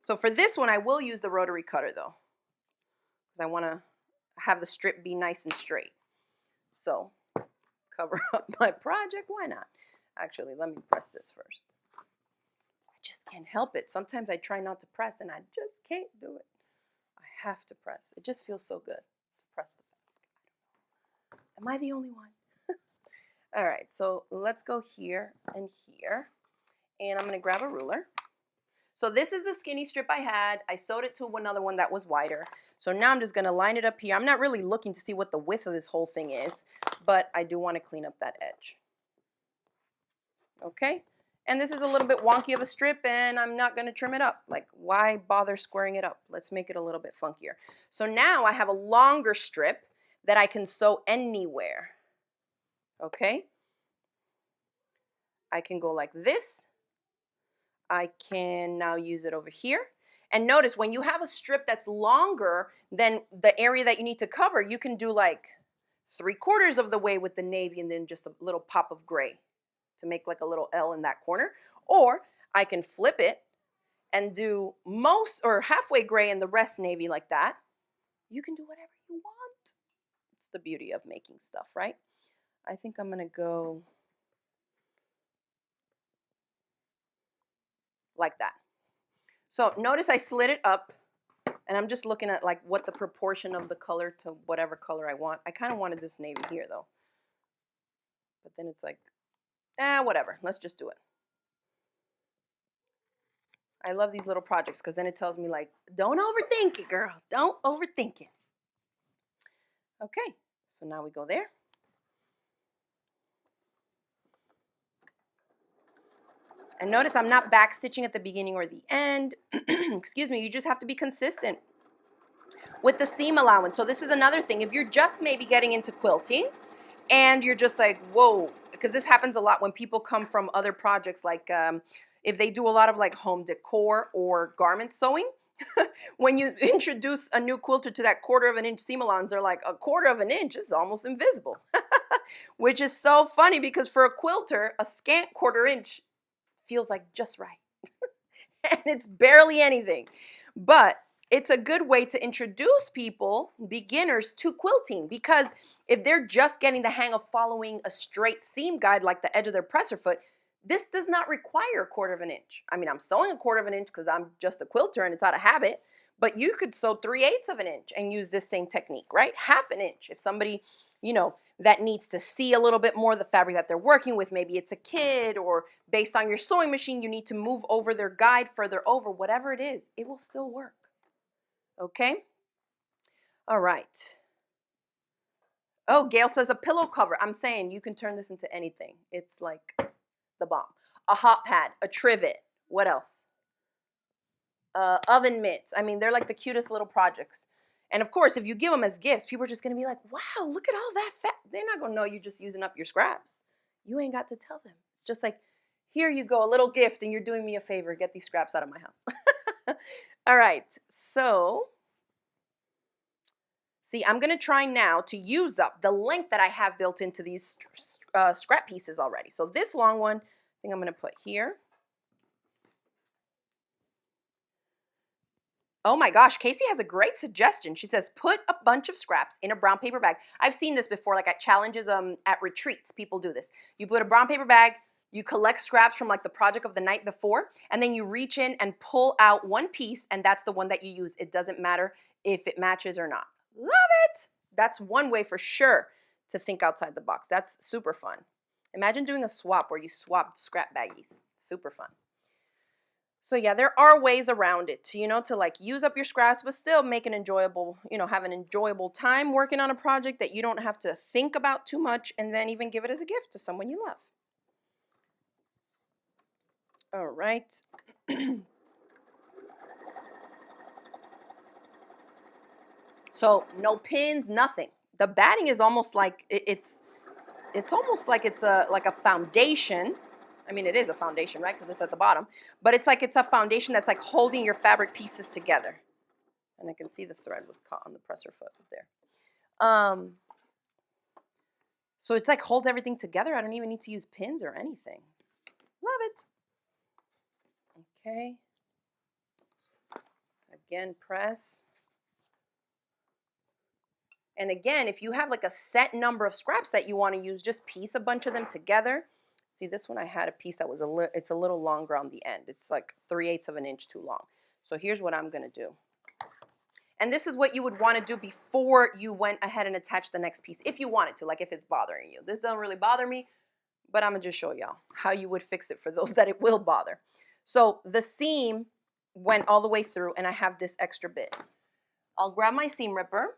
So for this one, I will use the rotary cutter though, because I want to have the strip be nice and straight. So cover up my project, why not? Actually, let me press this first. I just can't help it. Sometimes I try not to press and I just can't do it. I have to press. It just feels so good to press the fabric. Am I the only one? All right, so let's go here and here. And I'm gonna grab a ruler. So this is the skinny strip I had. I sewed it to another one that was wider. So now I'm just gonna line it up here. I'm not really looking to see what the width of this whole thing is, but I do wanna clean up that edge. Okay, and this is a little bit wonky of a strip, and I'm not gonna trim it up. Like, why bother squaring it up? Let's make it a little bit funkier. So now I have a longer strip that I can sew anywhere. Okay, I can go like this. I can now use it over here. And notice when you have a strip that's longer than the area that you need to cover, you can do like 3/4 of the way with the navy and then just a little pop of gray to make like a little L in that corner. Or I can flip it and do most or halfway gray and the rest navy like that. You can do whatever you want. It's the beauty of making stuff, right? I think I'm going to go like that. So notice I slid it up, and I'm just looking at like what the proportion of the color to whatever color I want. I kind of wanted this navy here though. But then it's like, whatever. Let's just do it. I love these little projects because then it tells me like, don't overthink it, girl. Don't overthink it. Okay, so now we go there. And notice I'm not back stitching at the beginning or the end. Excuse me, you just have to be consistent with the seam allowance. So this is another thing. If you're just maybe getting into quilting and you're just like, whoa, because this happens a lot when people come from other projects, like if they do a lot of like home decor or garment sewing. When you introduce a new quilter to that 1/4 of an inch seam allowance, they're like, 1/4 of an inch is almost invisible. Which is so funny because for a quilter, a scant 1/4 inch feels like just right. And it's barely anything. But it's a good way to introduce people, beginners, to quilting, because if they're just getting the hang of following a straight seam guide like the edge of their presser foot, this does not require a 1/4 of an inch. I mean, I'm sewing a 1/4 of an inch because I'm just a quilter and it's out of habit, but you could sew 3/8 of an inch and use this same technique, right? 1/2 an inch. If somebody, that needs to see a little bit more of the fabric that they're working with, maybe it's a kid, or based on your sewing machine, you need to move over their guide further over, whatever it is, it will still work. Okay? All right. Oh, Gail says a pillow cover. I'm saying you can turn this into anything. It's like the bomb. A hot pad, a trivet. What else? Oven mitts. I mean, they're like the cutest little projects. And of course, if you give them as gifts, people are just going to be like, wow, look at all that fat. They're not going to know you're just using up your scraps. You ain't got to tell them. It's just like, here you go, a little gift, and you're doing me a favor. Get these scraps out of my house. All right. So, see, I'm going to try now to use up the length that I have built into these scrap pieces already. So this long one, I think I'm going to put here. Oh my gosh, Casey has a great suggestion. She says, put a bunch of scraps in a brown paper bag. I've seen this before, like at challenges, at retreats, people do this. You put a brown paper bag, you collect scraps from like the project of the night before, and then you reach in and pull out one piece, and that's the one that you use. It doesn't matter if it matches or not. Love it. That's one way for sure to think outside the box. That's super fun. Imagine doing a swap where you swapped scrap baggies. Super fun. So yeah, there are ways around it, to like use up your scraps, but still make an enjoyable, have an enjoyable time working on a project that you don't have to think about too much, and then even give it as a gift to someone you love. All right. So no pins, nothing. The batting is almost like it's almost like it's a foundation. I mean, it is a foundation, right? Because it's at the bottom. But it's like it's a foundation that's like holding your fabric pieces together. And I can see the thread was caught on the presser foot there. So it's like holds everything together. I don't even need to use pins or anything. Love it. Okay. Again, press. And again, if you have like a set number of scraps that you want to use, just piece a bunch of them together. See, this one I had a piece that was it's a little longer on the end. It's like 3/8 of an inch too long. So here's what I'm going to do. And this is what you would want to do before you went ahead and attached the next piece, if you wanted to, like if it's bothering you. This doesn't really bother me, but I'm going to just show y'all how you would fix it for those that it will bother. So the seam went all the way through, and I have this extra bit. I'll grab my seam ripper.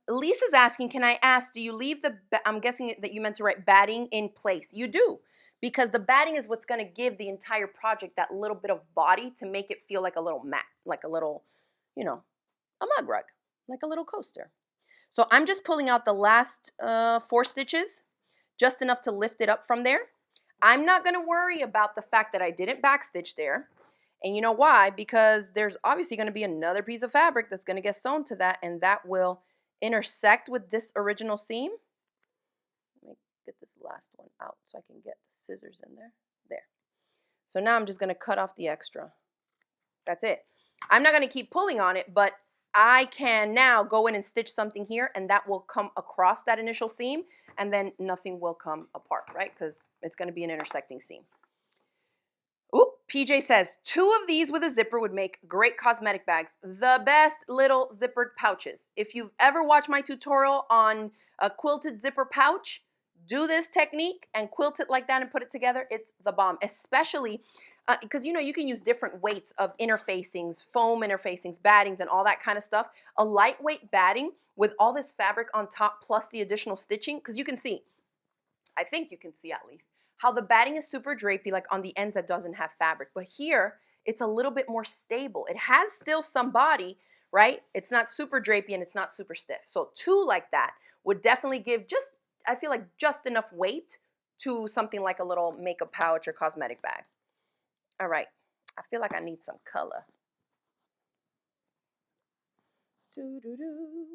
Lisa's asking, can I ask, do you leave I'm guessing that you meant to write batting in place. You do, because the batting is what's going to give the entire project that little bit of body to make it feel like a little mat, like a little, a mug rug, like a little coaster. So I'm just pulling out the last 4 stitches, just enough to lift it up from there. I'm not going to worry about the fact that I didn't backstitch there. And you know why? Because there's obviously going to be another piece of fabric that's going to get sewn to that, and that will intersect with this original seam. Let me get this last one out so I can get the scissors in there. There. So now I'm just going to cut off the extra. That's it. I'm not going to keep pulling on it, but I can now go in and stitch something here, and that will come across that initial seam, and then nothing will come apart, right? Because it's going to be an intersecting seam. Ooh, PJ says, 2 of these with a zipper would make great cosmetic bags. The best little zippered pouches. If you've ever watched my tutorial on a quilted zipper pouch, do this technique and quilt it like that and put it together. It's the bomb, especially because you can use different weights of interfacings, foam interfacings, battings, and all that kind of stuff. A lightweight batting with all this fabric on top plus the additional stitching, because you can see I think you can see at least, how the batting is super drapey, like on the ends that doesn't have fabric. But here, it's a little bit more stable. It has still some body, right? It's not super drapey and it's not super stiff. So 2 like that would definitely give just, I feel like just enough weight to something like a little makeup pouch or cosmetic bag. All right, I feel like I need some color. Doo-doo-doo.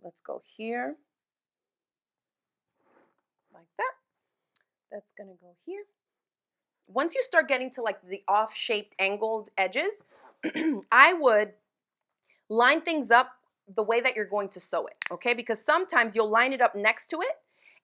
Let's go here, like that. That's gonna go here. Once you start getting to like the off-shaped angled edges, I would line things up the way that you're going to sew it, okay? Because sometimes you'll line it up next to it,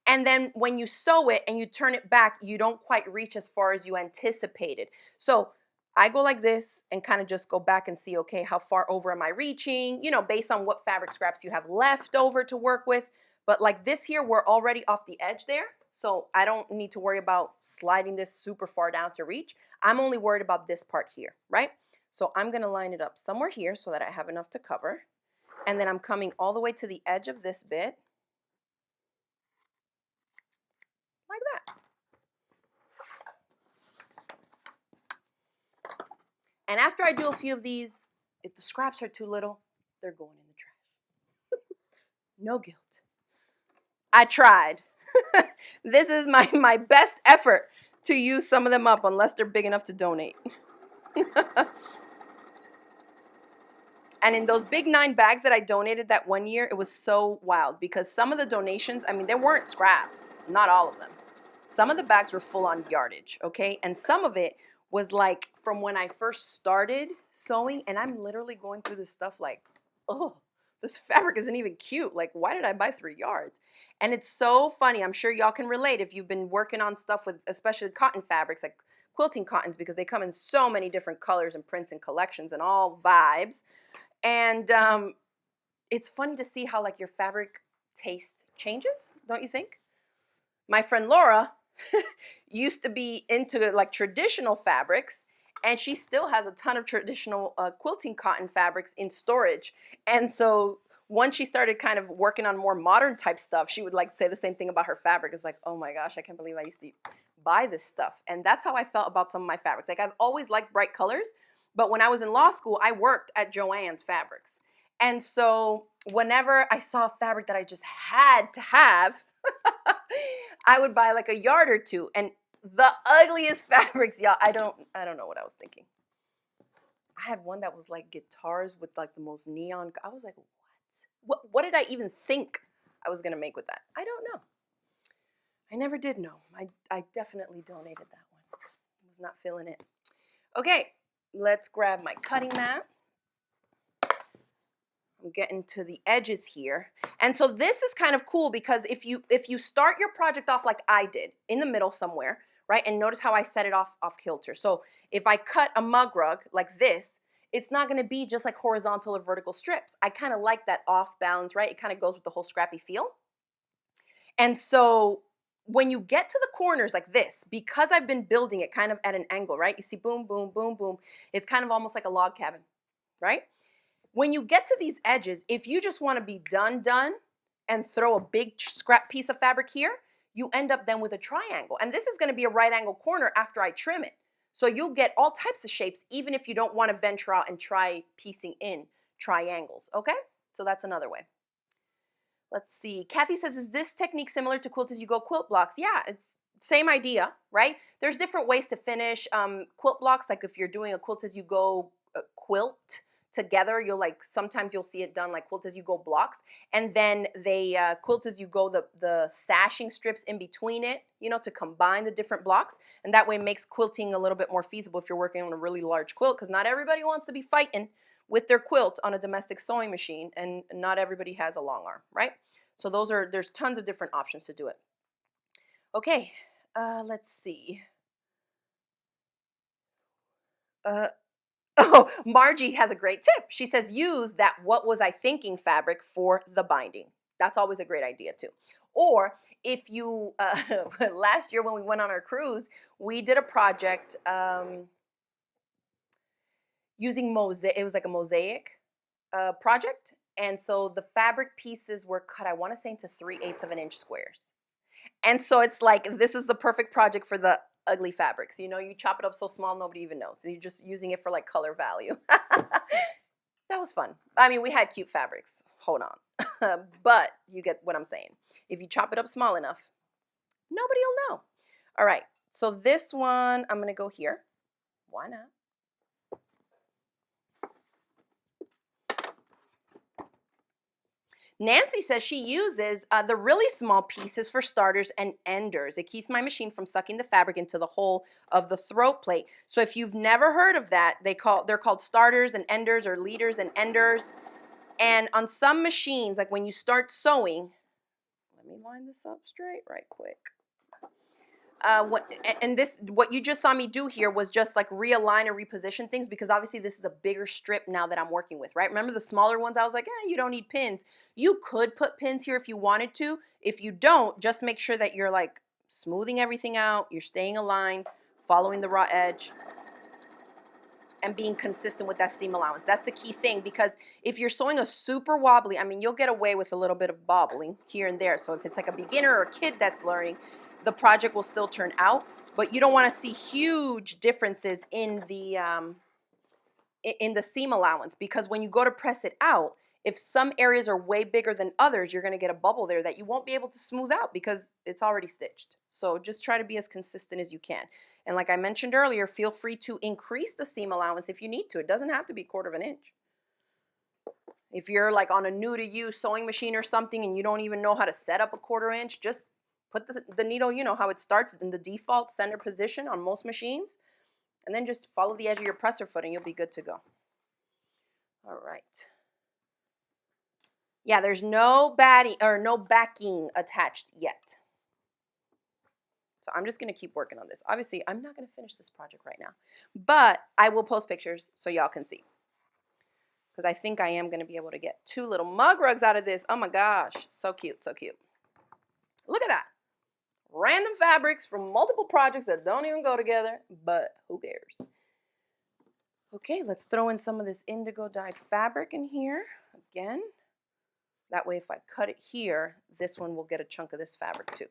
and then when you sew it and you turn it back, you don't quite reach as far as you anticipated. So I go like this and kind of just go back and see, okay, how far over am I reaching? You know, based on what fabric scraps you have left over to work with. But like this here, we're already off the edge there. So I don't need to worry about sliding this super far down to reach. I'm only worried about this part here, right? So I'm gonna line it up somewhere here so that I have enough to cover. And then I'm coming all the way to the edge of this bit, like that. And after I do a few of these, if the scraps are too little, they're going in the trash. No guilt. I tried. This is my best effort to use some of them up, unless they're big enough to donate. And in those big 9 bags that I donated that one year, it was so wild because some of the donations, I mean, they weren't scraps, not all of them. Some of the bags were full on yardage, okay? And some of it was like from when I first started sewing, and I'm literally going through this stuff like, oh, this fabric isn't even cute. Like, why did I buy 3 yards? And it's so funny. I'm sure y'all can relate if you've been working on stuff with especially cotton fabrics, like quilting cottons, because they come in so many different colors and prints and collections and all vibes. And it's funny to see how like your fabric taste changes, don't you think? My friend Laura used to be into like traditional fabrics, and she still has a ton of traditional quilting cotton fabrics in storage. And so once she started kind of working on more modern type stuff, she would like say the same thing about her fabric. It's like, oh my gosh, I can't believe I used to buy this stuff. And that's how I felt about some of my fabrics. Like I've always liked bright colors, but when I was in law school, I worked at Joann's Fabrics. And so whenever I saw fabric that I just had to have, I would buy like a yard or 2, and the ugliest fabrics, y'all. I don't know what I was thinking. I had one that was like guitars with like the most neon. I was like, what did I even think I was gonna make with that? I don't know. I never did know. I definitely donated that one. I was not feeling it. Okay, let's grab my cutting mat. I'm getting to the edges here. And so this is kind of cool because if you start your project off like I did, in the middle somewhere, right? And notice how I set it off kilter. So if I cut a mug rug like this, it's not gonna be just like horizontal or vertical strips. I kind of like that off balance, right? It kind of goes with the whole scrappy feel. And so when you get to the corners like this, because I've been building it kind of at an angle, right? You see boom, boom, boom, boom. It's kind of almost like a log cabin, right? When you get to these edges, if you just want to be done and throw a big scrap piece of fabric here, you end up then with a triangle. And this is going to be a right angle corner after I trim it. So you'll get all types of shapes, even if you don't want to venture out and try piecing in triangles, okay? So that's another way. Let's see. Kathy says, is this technique similar to quilt as you go quilt blocks? Yeah, it's same idea, right? There's different ways to finish quilt blocks. Like if you're doing a quilt as you go quilt together, sometimes you'll see it done like quilt as you go blocks, and then they quilt as you go the sashing strips in between it, you know, to combine the different blocks, and that way makes quilting a little bit more feasible if you're working on a really large quilt, because not everybody wants to be fighting with their quilt on a domestic sewing machine, and not everybody has a long arm, right? So there's tons of different options to do it. Okay, let's see. Oh, Margie has a great tip. She says, use that what was I thinking fabric for the binding. That's always a great idea too. Or if you, last year when we went on our cruise, we did a project using mosaic. It was like a mosaic a project. And so the fabric pieces were cut, I want to say, into 3/8 of an inch squares. And so it's like, this is the perfect project for the ugly fabrics. You know, you chop it up so small, nobody even knows. So you're just using it for like color value. That was fun. I mean, we had cute fabrics. Hold on. But you get what I'm saying. If you chop it up small enough, nobody will know. All right. So this one, I'm going to go here. Why not? Nancy says she uses the really small pieces for starters and enders. It keeps my machine from sucking the fabric into the hole of the throat plate. So if you've never heard of that, they're called starters and enders, or leaders and enders. And on some machines, like when you start sewing, let me line this up straight right quick. What you just saw me do here was just like realign and reposition things, because obviously this is a bigger strip now that I'm working with, right? Remember the smaller ones, I was like, you don't need pins. You could put pins here if you wanted to. If you don't, just make sure that you're like smoothing everything out, you're staying aligned, following the raw edge, and being consistent with that seam allowance. That's the key thing, because if you're sewing a super wobbly, I mean, you'll get away with a little bit of bobbling here and there. So if it's like a beginner or a kid that's learning, the project will still turn out, but you don't want to see huge differences in the seam allowance, because when you go to press it out, if some areas are way bigger than others, you're going to get a bubble there that you won't be able to smooth out because it's already stitched. So just try to be as consistent as you can. And like I mentioned earlier, feel free to increase the seam allowance if you need to. It doesn't have to be 1/4 of an inch. If you're like on a new to you sewing machine or something and you don't even know how to set up a 1/4 inch, just put the needle, you know how it starts in the default center position on most machines, and then just follow the edge of your presser foot and you'll be good to go. All right. Yeah, there's no backing attached yet. So I'm just going to keep working on this. Obviously, I'm not going to finish this project right now, but I will post pictures so y'all can see. Because I think I am going to be able to get 2 little mug rugs out of this. Oh my gosh, so cute, so cute. Look at that. Random fabrics from multiple projects that don't even go together, but who cares? Okay, let's throw in some of this indigo dyed fabric in here again. That way, if I cut it here, this one will get a chunk of this fabric too.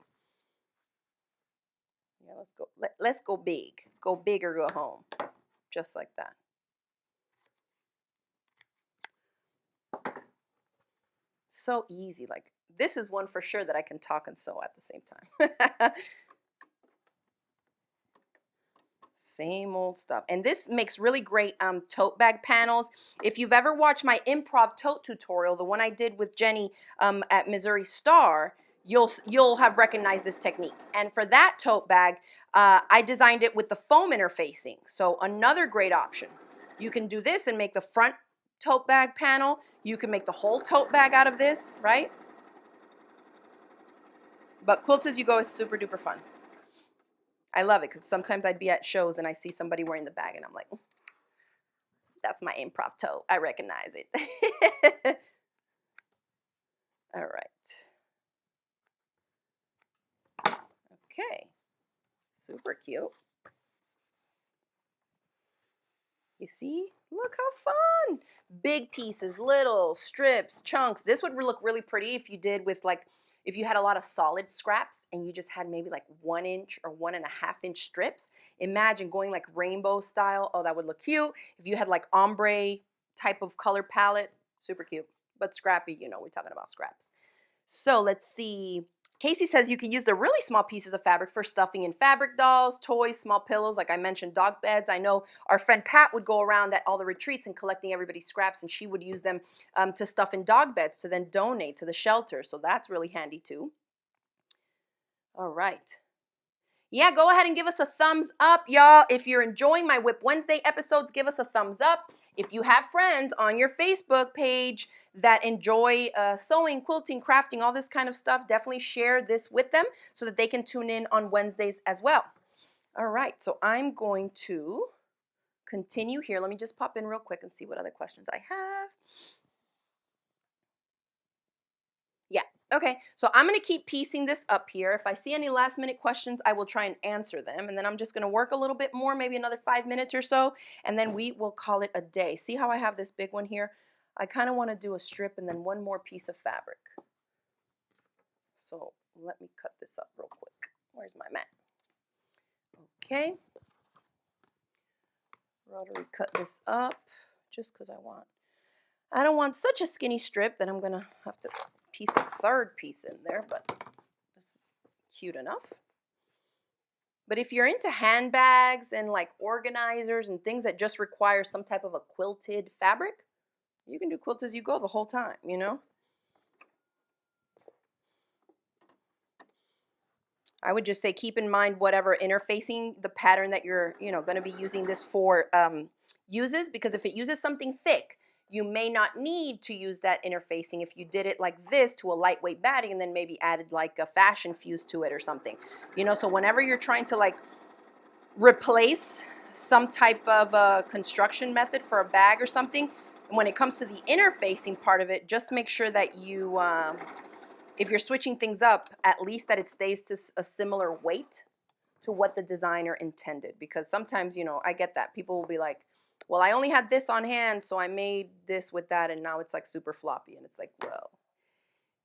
Yeah, let's go. Let's go big. Go big or go home. Just like that. So easy. Like, this is one for sure that I can talk and sew at the same time. Same old stuff. And this makes really great tote bag panels. If you've ever watched my improv tote tutorial, the one I did with Jenny at Missouri Star, you'll have recognized this technique. And for that tote bag, I designed it with the foam interfacing. So another great option. You can do this and make the front tote bag panel. You can make the whole tote bag out of this, right? But Quilt As You Go is super duper fun. I love it because sometimes I'd be at shows and I see somebody wearing the bag and I'm like, that's my improv tote. I recognize it. All right. Okay. Super cute. You see? Look how fun. Big pieces, little strips, chunks. This would look really pretty if you did with like, if you had a lot of solid scraps and you just had maybe like 1 inch or 1.5 inch strips. Imagine going like rainbow style. Oh, that would look cute. If you had like ombre type of color palette, super cute. But scrappy, you know, we're talking about scraps. So let's see. Casey says you can use the really small pieces of fabric for stuffing in fabric dolls, toys, small pillows, like I mentioned, dog beds. I know our friend Pat would go around at all the retreats and collecting everybody's scraps, and she would use them to stuff in dog beds to then donate to the shelter. So that's really handy too. All right. Yeah, go ahead and give us a thumbs up, y'all. If you're enjoying my WIP Wednesday episodes, give us a thumbs up. If you have friends on your Facebook page that enjoy sewing, quilting, crafting, all this kind of stuff, definitely share this with them so that they can tune in on Wednesdays as well. All right, so I'm going to continue here. Let me just pop in real quick and see what other questions I have. Yeah, okay, so I'm going to keep piecing this up here. If I see any last minute questions, I will try and answer them. And then I'm just going to work a little bit more, maybe another 5 minutes or so, and then we will call it a day. See how I have this big one here? I kind of want to do a strip and then one more piece of fabric. So Let me cut this up real quick. Where's my mat? Okay. Rotary cut this up just because I don't want such a skinny strip that I'm going to have to piece a third piece in there, but this is cute enough. But if you're into handbags and like organizers and things that just require some type of a quilted fabric, you can do quilt as you go the whole time, you know? I would just say keep in mind whatever interfacing the pattern that you're, going to be using this for uses, because if it uses something thick, you may not need to use that interfacing if you did it like this to a lightweight batting and then maybe added like a fashion fuse to it or something. So whenever you're trying to like replace some type of construction method for a bag or something, when it comes to the interfacing part of it, just make sure that you if you're switching things up, at least that it stays to a similar weight to what the designer intended. Because sometimes, I get that. People will be like, well, I only had this on hand, so I made this with that, and now it's like super floppy. And it's like, well,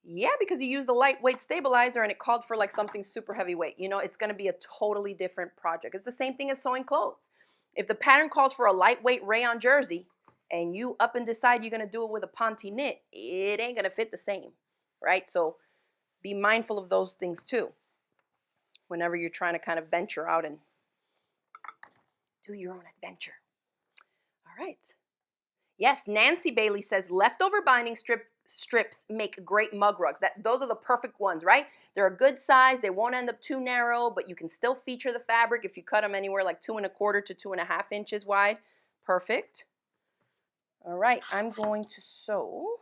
yeah, because you used a lightweight stabilizer and it called for like something super heavyweight. It's going to be a totally different project. It's the same thing as sewing clothes. If the pattern calls for a lightweight rayon jersey and you up and decide you're going to do it with a ponte knit, it ain't going to fit the same, right? So be mindful of those things too whenever you're trying to kind of venture out and do your own adventure. All right. Yes, Nancy Bailey says leftover binding strips make great mug rugs. Those are the perfect ones, right? They're a good size. They won't end up too narrow, but you can still feature the fabric if you cut them anywhere like 2 1/4 to 2.5 inches wide. Perfect. All right, I'm going to sew.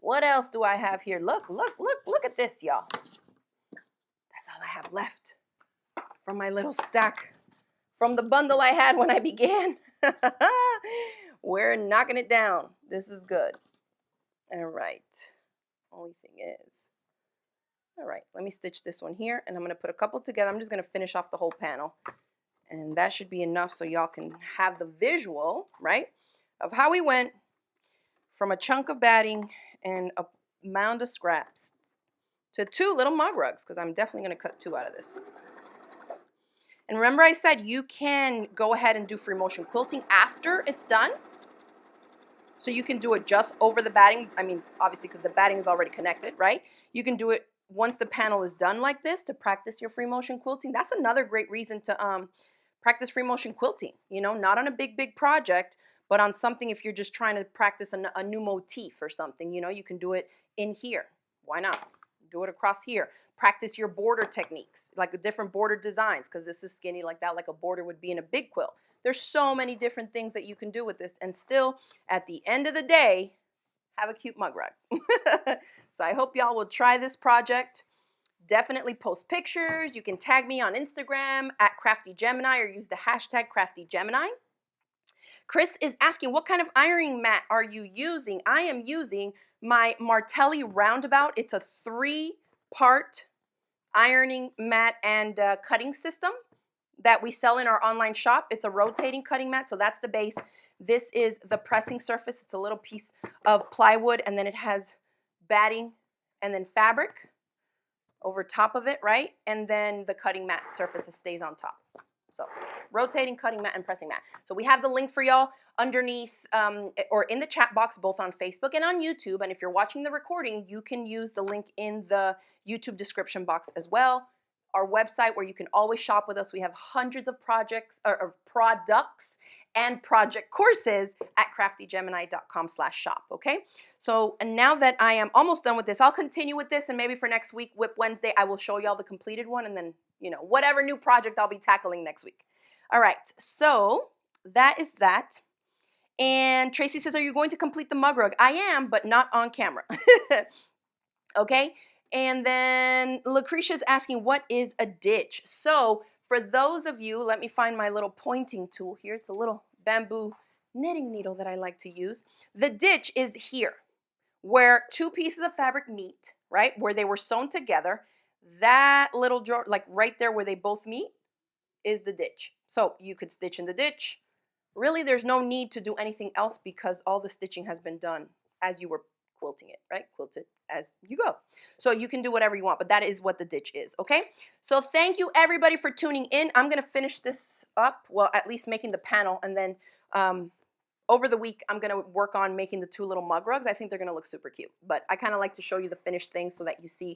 What else do I have here? Look at this, y'all. That's all I have left from my little stack, from the bundle I had when I began. We're knocking it down. This is good. All right. Only thing is, all right, let me stitch this one here, and I'm going to put a couple together. I'm just going to finish off the whole panel, and that should be enough so y'all can have the visual, right, of how we went from a chunk of batting and a mound of scraps to 2 little mug rugs, because I'm definitely going to cut 2 out of this. And remember I said you can go ahead and do free motion quilting after it's done. So you can do it just over the batting. I mean, obviously, because the batting is already connected, right? You can do it once the panel is done like this to practice your free motion quilting. That's another great reason to practice free motion quilting, not on a big project, but on something if you're just trying to practice a new motif or something, you can do it in here. Why not? Do it across here. Practice your border techniques, like different border designs, because this is skinny like that, like a border would be in a big quilt. There's so many different things that you can do with this, and still, at the end of the day, have a cute mug rug. So I hope y'all will try this project. Definitely post pictures. You can tag me on Instagram at Crafty Gemini or use the hashtag Crafty Gemini. Chris is asking, what kind of ironing mat are you using? I am using my Martelli Roundabout. It's a 3-part ironing mat and cutting system that we sell in our online shop. It's a rotating cutting mat, so that's the base. This is the pressing surface. It's a little piece of plywood, and then it has batting and then fabric over top of it, right? And then the cutting mat surface that stays on top. So rotating cutting mat and pressing mat. So we have the link for y'all underneath or in the chat box, both on Facebook and on YouTube. And if you're watching the recording, you can use the link in the YouTube description box as well. Our website where you can always shop with us. We have hundreds of projects or products and project courses at craftygemini.com/shop. Okay. So and now that I am almost done with this, I'll continue with this, and maybe for next week, WIP Wednesday, I will show y'all the completed one, and then whatever new project I'll be tackling next week. All right. So that is that. And Tracy says, are you going to complete the mug rug? I am, but not on camera. Okay. And then Lucretia's asking, what is a ditch? So for those of you, let me find my little pointing tool here. It's a little bamboo knitting needle that I like to use. The ditch is here where 2 pieces of fabric meet, right? Where they were sewn together. That little drawer, like right there where they both meet, is the ditch. So you could stitch in the ditch. Really, there's no need to do anything else because all the stitching has been done as you were quilting it, right? Quilt it as you go. So you can do whatever you want, but that is what the ditch is, okay? So thank you everybody for tuning in. I'm gonna finish this up, well, at least making the panel, and then over the week, I'm gonna work on making the 2 little mug rugs. I think they're gonna look super cute, but I kind of like to show you the finished thing so that you see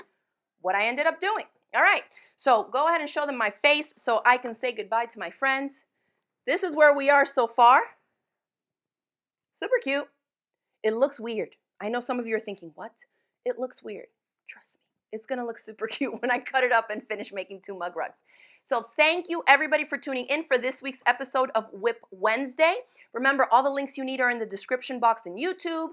what I ended up doing. All right, so go ahead and show them my face so I can say goodbye to my friends. This is where we are so far. Super cute. It looks weird. I know some of you are thinking, what? It looks weird. Trust me. It's gonna look super cute when I cut it up and finish making 2 mug rugs. So thank you everybody for tuning in for this week's episode of WIP Wednesday. Remember, all the links you need are in the description box in YouTube.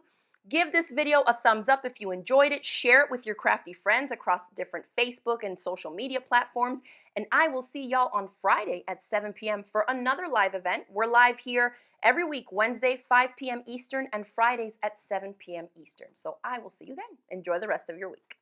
Give this video a thumbs up if you enjoyed it. Share it with your crafty friends across different Facebook and social media platforms. And I will see y'all on Friday at 7 p.m. for another live event. We're live here every week, Wednesday, 5 p.m. Eastern, and Fridays at 7 p.m. Eastern. So I will see you then. Enjoy the rest of your week.